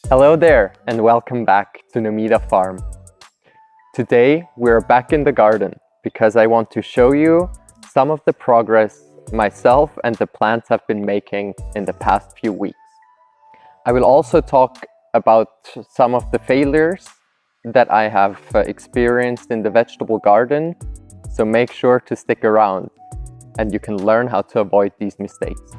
Hello there and welcome back to Nomida Farm. Today we're back in the garden because I want to show you some of the progress myself and the plants have been making in the past few weeks. I will also talk about some of the failures that I have experienced in the vegetable garden, so make sure to stick around and you can learn how to avoid these mistakes.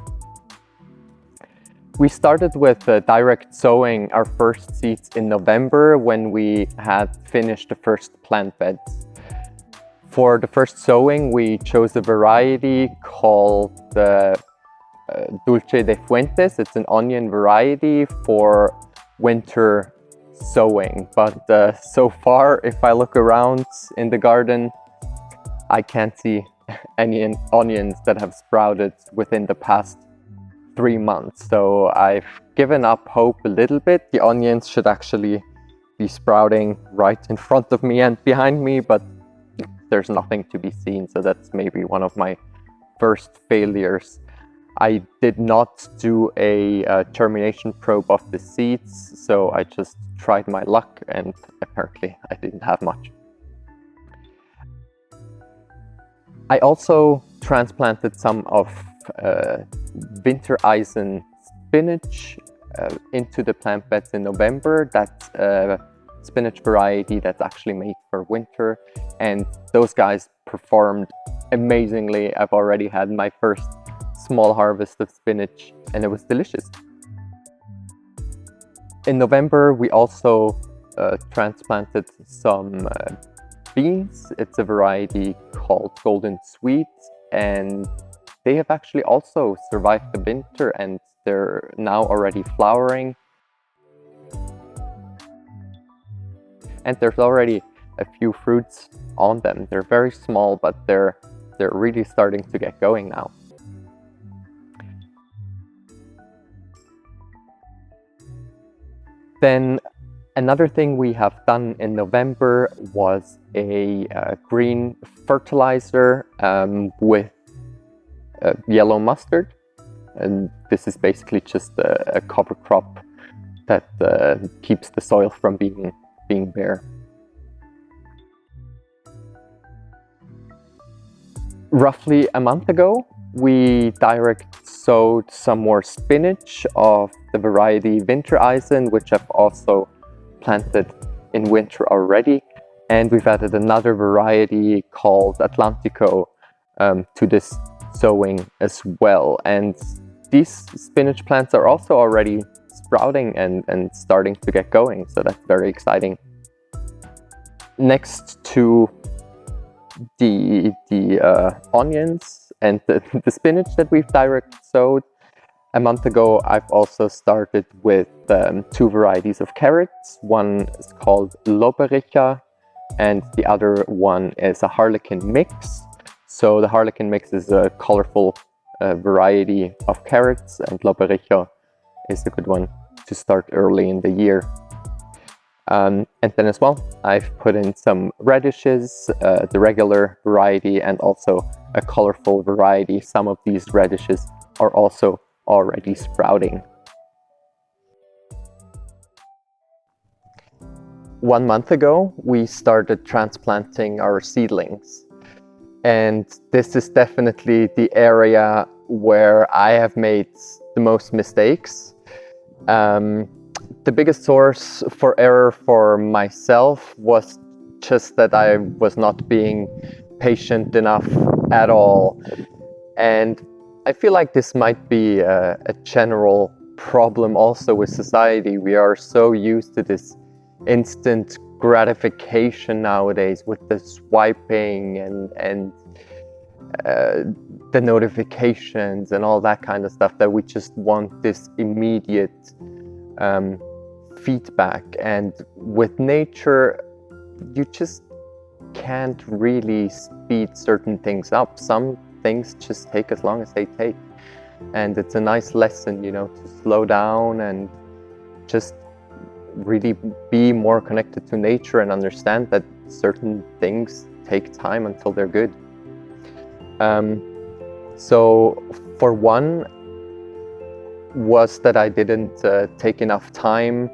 We started with direct sowing our first seeds in November when we had finished the first plant beds. For the first sowing, we chose a variety called Dulce de Fuentes. It's an onion variety for winter sowing. But so far, if I look around in the garden, I can't see any onions that have sprouted within the past 3 months. So I've given up hope a little bit. The onions should actually be sprouting right in front of me and behind me, but there's nothing to be seen. So that's maybe one of my first failures. I did not do a germination probe of the seeds, so I just tried my luck and apparently I didn't have much. I also transplanted some of Wintereisen spinach into the plant beds in November. That's a spinach variety that's actually made for winter, and those guys performed amazingly. I've already had my first small harvest of spinach and it was delicious. In November we also transplanted some beans. It's a variety called Golden Sweet, and they have actually also survived the winter and they're now already flowering. And there's already a few fruits on them. They're very small, but they're really starting to get going now. Then another thing we have done in November was a green fertilizer with yellow mustard, and this is basically just a cover crop that keeps the soil from being bare. Roughly a month ago, we direct sowed some more spinach of the variety Wintereisen, which I've also planted in winter already, and we've added another variety called Atlantico to this sowing as well. And these spinach plants are also already sprouting and starting to get going, so that's very exciting. Next to the onions and the spinach that we've direct sowed, a month ago I've also started with 2 varieties of carrots. One is called Loberica and the other one is a Harlequin mix. So the Harlequin mix is a colorful variety of carrots, and Loberica is a good one to start early in the year. And then as well, I've put in some radishes, the regular variety and also a colorful variety. Some of these radishes are also already sprouting. 1 month ago, we started transplanting our seedlings. And this is definitely the area where I have made the most mistakes. The biggest source for error for myself was just that I was not being patient enough at all. And I feel like this might be a general problem also with society. We are so used to this instant gratification nowadays with the swiping and the notifications and all that kind of stuff, that we just want this immediate feedback. And with nature, you just can't really speed certain things up. Some things just take as long as they take, and it's a nice lesson, you know, to slow down and just really be more connected to nature and understand that certain things take time until they're good. So for one was that I didn't take enough time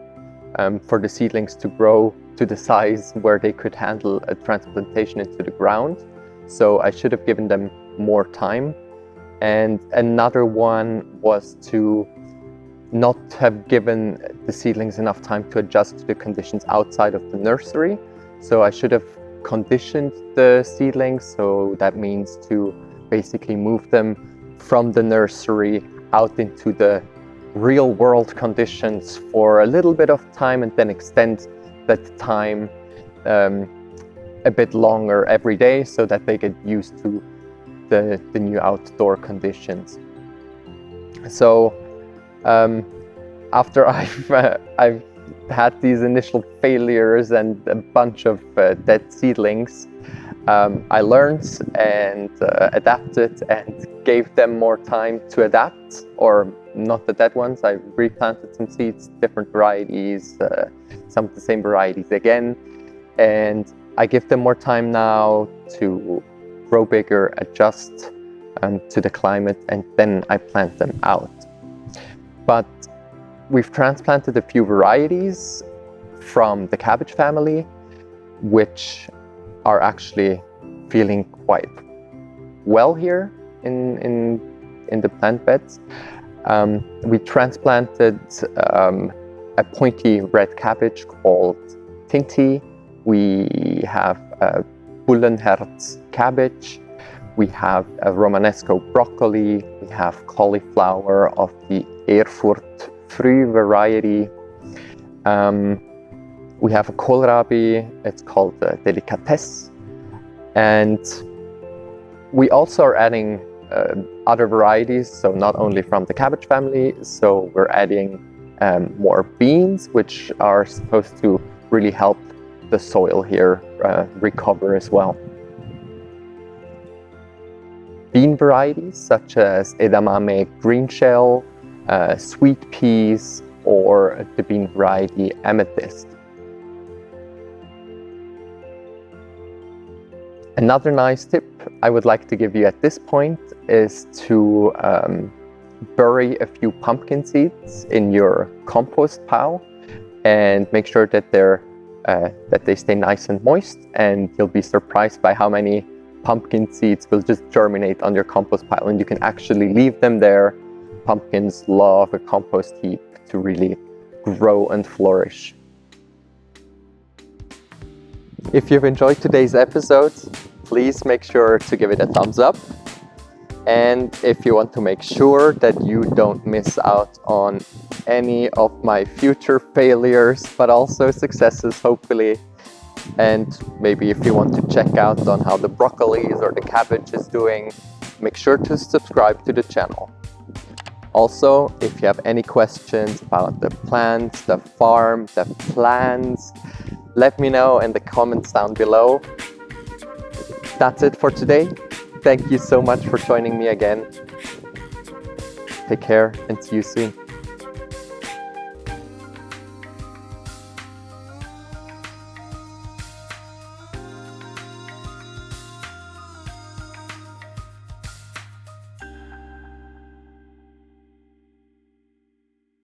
for the seedlings to grow to the size where they could handle a transplantation into the ground. So I should have given them more time. And another one was to not have given the seedlings enough time to adjust to the conditions outside of the nursery. So I should have conditioned the seedlings. So that means to basically move them from the nursery out into the real world conditions for a little bit of time, and then extend that time a bit longer every day so that they get used to the new outdoor conditions. So after I've had these initial failures and a bunch of dead seedlings, I learned and adapted and gave them more time to adapt, or not the dead ones. I replanted some seeds, different varieties, some of the same varieties again, and I give them more time now to grow bigger, adjust to the climate, and then I plant them out. But we've transplanted a few varieties from the cabbage family, which are actually feeling quite well here in the plant beds. We transplanted a pointy red cabbage called Tinti. We have a Bullenherz cabbage. We have a Romanesco broccoli. We have cauliflower of the Erfurt Früh variety. We have a kohlrabi. It's called Delicatesse. And we also are adding other varieties, so not only from the cabbage family, so we're adding more beans, which are supposed to really help the soil here recover as well. Bean varieties such as edamame green shell, sweet peas, or the bean variety amethyst. Another nice tip I would like to give you at this point is to bury a few pumpkin seeds in your compost pile and make sure that they stay nice and moist, and you'll be surprised by how many pumpkin seeds will just germinate on your compost pile, and you can actually leave them there. Pumpkins love a compost heap to really grow and flourish. If you've enjoyed today's episode, please make sure to give it a thumbs up. And if you want to make sure that you don't miss out on any of my future failures, but also successes, hopefully, and maybe if you want to check out on how the broccolis or the cabbage is doing, make sure to subscribe to the channel. Also, if you have any questions about the plants, the farm, the plans, let me know in the comments down below. That's it for today. Thank you so much for joining me again. Take care and see you soon.